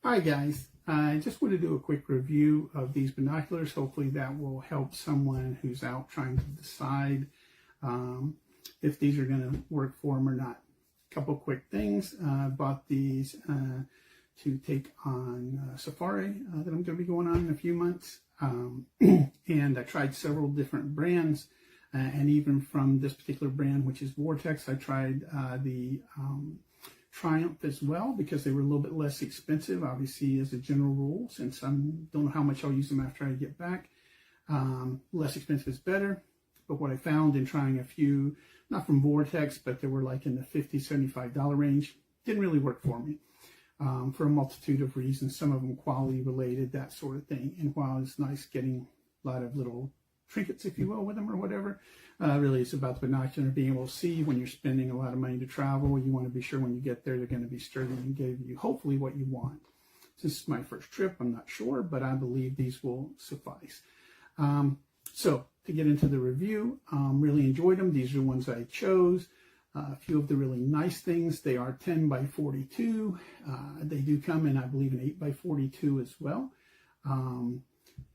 Hi guys, I just want to do a quick review of these binoculars. Hopefully that will help someone who's out trying to decide if these are going to work for them or not. A couple quick things. I bought these to take on safari that I'm going to be going on in a few months. And I tried several different brands, and even from this particular brand, which is Vortex, I tried the Triumph as well, because they were a little bit less expensive, obviously, as a general rule, since I don't know how much I'll use them after I get back. Less expensive is better, but what I found in trying a few, not from Vortex, but they were like in the $50, $75 range, didn't really work for me for a multitude of reasons, some of them quality related, that sort of thing. And while it's nice getting a lot of little trinkets, if you will, with them or whatever, really it's about the binocular, being able to see when you're spending a lot of money to travel. You want to be sure when you get there they're going to be sturdy and give you hopefully what you want. Since it's my first trip, I'm not sure, but I believe these will suffice. So to get into the review, really enjoyed them. These are the ones I chose. A few of the really nice things, they are 10 by 42. They do come in, I believe, an 8 by 42 as well.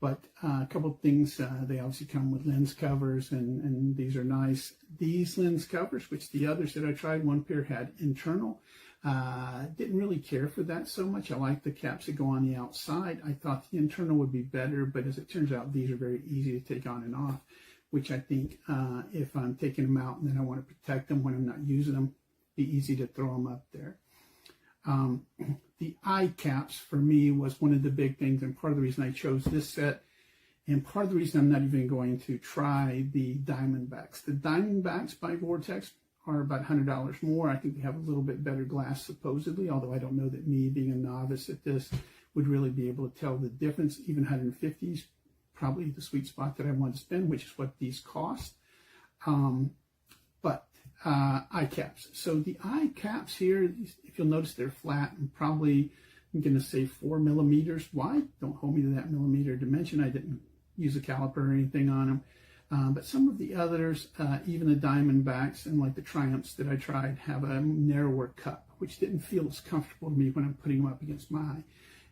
But a couple of things, they obviously come with lens covers, and these are nice. These lens covers, which the others that I tried, one pair had internal. Didn't really care for that so much. I like the caps that go on the outside. I thought the internal would be better, but as it turns out, these are very easy to take on and off, which I think if I'm taking them out and then I want to protect them when I'm not using them, be easy to throw them up there. The eye caps for me was one of the big things, and part of the reason I chose this set, and part of the reason I'm not even going to try the Diamondbacks. The Diamondbacks by Vortex are about $100 more. I think they have a little bit better glass supposedly, although I don't know that me being a novice at this would really be able to tell the difference. Even 150s, probably the sweet spot that I want to spend, which is what these cost. But eye caps. So the eye caps here, if you'll notice, they're flat and probably, I'm going to say 4 millimeters wide. Don't hold me to that millimeter dimension. I didn't use a caliper or anything on them. But some of the others, even the Diamondbacks and like the Triumphs that I tried, have a narrower cup, which didn't feel as comfortable to me when I'm putting them up against my eye.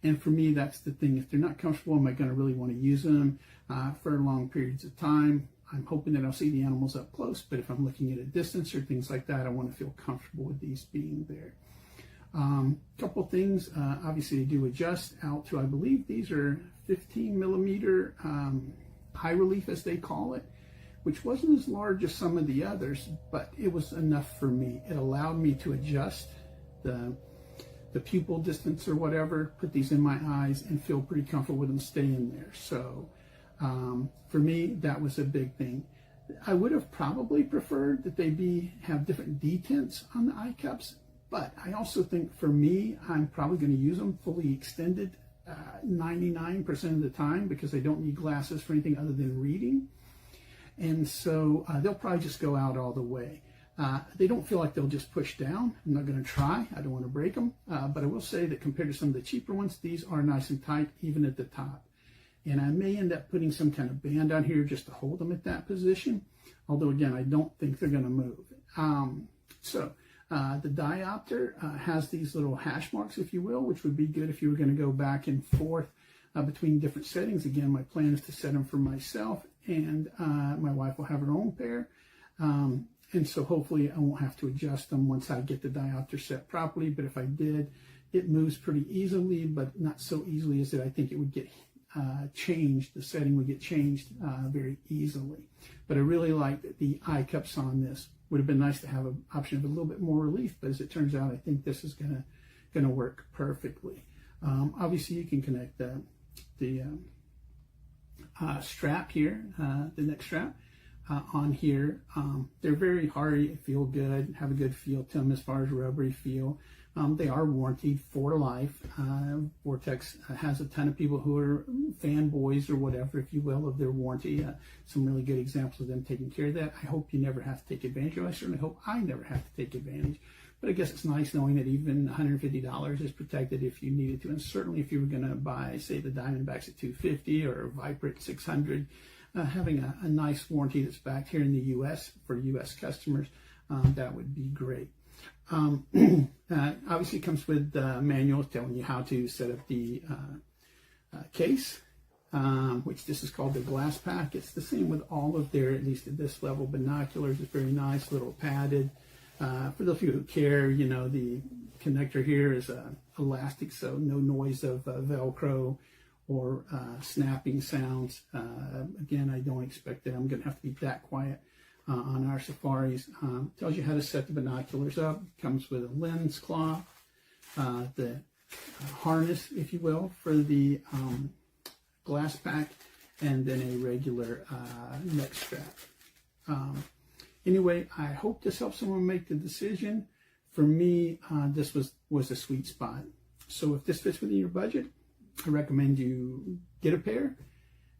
And for me, that's the thing. If they're not comfortable, am I going to really want to use them for long periods of time? I'm hoping that I'll see the animals up close, but if I'm looking at a distance or things like that, I want to feel comfortable with these being there. Couple things, obviously they do adjust out to, I believe these are 15 millimeter high relief, as they call it, which wasn't as large as some of the others, but it was enough for me. It allowed me to adjust the pupil distance or whatever, put these in my eyes and feel pretty comfortable with them staying there. So for me, that was a big thing. I would have probably preferred that they have different detents on the eye cups, but I also think for me, I'm probably going to use them fully extended 99% of the time, because I don't need glasses for anything other than reading. And so they'll probably just go out all the way. They don't feel like they'll just push down. I'm not going to try. I don't want to break them. But I will say that compared to some of the cheaper ones, these are nice and tight, even at the top. And I may end up putting some kind of band on here just to hold them at that position. Although, again, I don't think they're going to move. The diopter has these little hash marks, if you will, which would be good if you were going to go back and forth between different settings. Again, my plan is to set them for myself, and my wife will have her own pair. And so hopefully I won't have to adjust them once I get the diopter set properly. But if I did, it moves pretty easily, but not so easily as that I think it would get changed. The setting would get changed very easily. But I really like the eye cups on this. Would have been nice to have an option of a little bit more relief, but as it turns out, I think this is gonna work perfectly. Obviously, you can connect the strap here, the neck strap, on here. They're very hardy, feel good, have a good feel to them as far as rubbery feel. They are warranted for life. Vortex has a ton of people who are fanboys or whatever, if you will, of their warranty. Some really good examples of them taking care of that. I hope you never have to take advantage of it. I certainly hope I never have to take advantage. But I guess it's nice knowing that even $150 is protected if you needed to. And certainly if you were going to buy, say, the Diamondbacks at $250 or Viper at $600, having a nice warranty that's backed here in the U.S. for U.S. customers, that would be great. Obviously it comes with manuals telling you how to set up the case, which this is called the glass pack. It's the same with all of their, at least at this level, binoculars. It's very nice, little padded. For those of you who care, you know, the connector here is elastic, so no noise of Velcro or snapping sounds. Again, I don't expect that I'm going to have to be that quiet on our safaris. Tells you how to set the binoculars up. Comes with a lens cloth, the harness, if you will, for the glass pack, and then a regular neck strap. Anyway, I hope this helps someone make the decision. For me, this was a sweet spot. So if this fits within your budget, I recommend you get a pair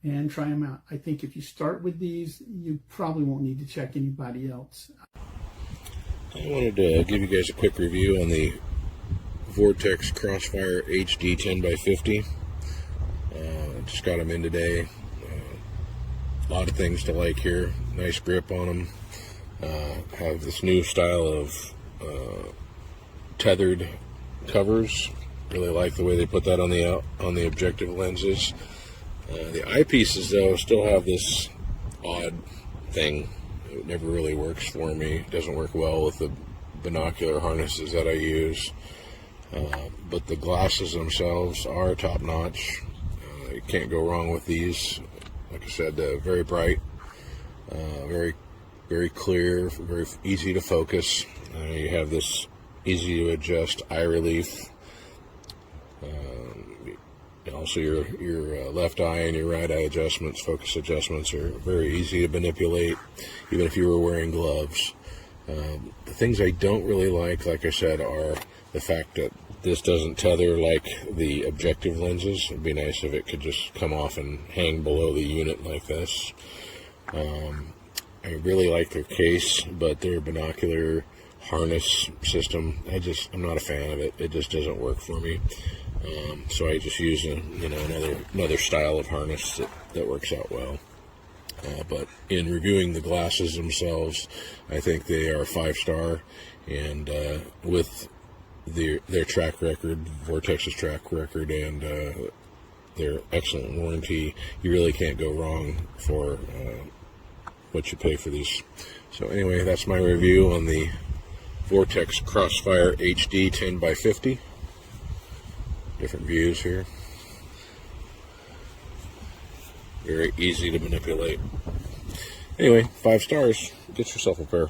and try them out. I think if you start with these, you probably won't need to check anybody else. I wanted to give you guys a quick review on the Vortex Crossfire HD 10x50. Just got them in today. A lot of things to like here. Nice grip on them. Have this new style of tethered covers. Really like the way they put that on the objective lenses. The eyepieces, though, still have this odd thing. It never really works for me. It doesn't work well with the binocular harnesses that I use. But the glasses themselves are top-notch. You can't go wrong with these. Like I said, very bright, very, very clear, very easy to focus. You have this easy to adjust eye relief. Also, your left eye and your right eye adjustments, focus adjustments, are very easy to manipulate, even if you were wearing gloves. The things I don't really like I said, are the fact that this doesn't tether like the objective lenses. It'd be nice if it could just come off and hang below the unit like this. I really like their case, but their binocular harness system, I'm not a fan of it. It just doesn't work for me. So I just use another style of harness that works out well. But in reviewing the glasses themselves, I think they are 5-star, and with their track record, Vortex's track record, and their excellent warranty, you really can't go wrong for what you pay for these. So anyway, that's my review on the Vortex Crossfire HD 10x50. Different views here. Very easy to manipulate. Anyway, 5 stars. Get yourself a pair.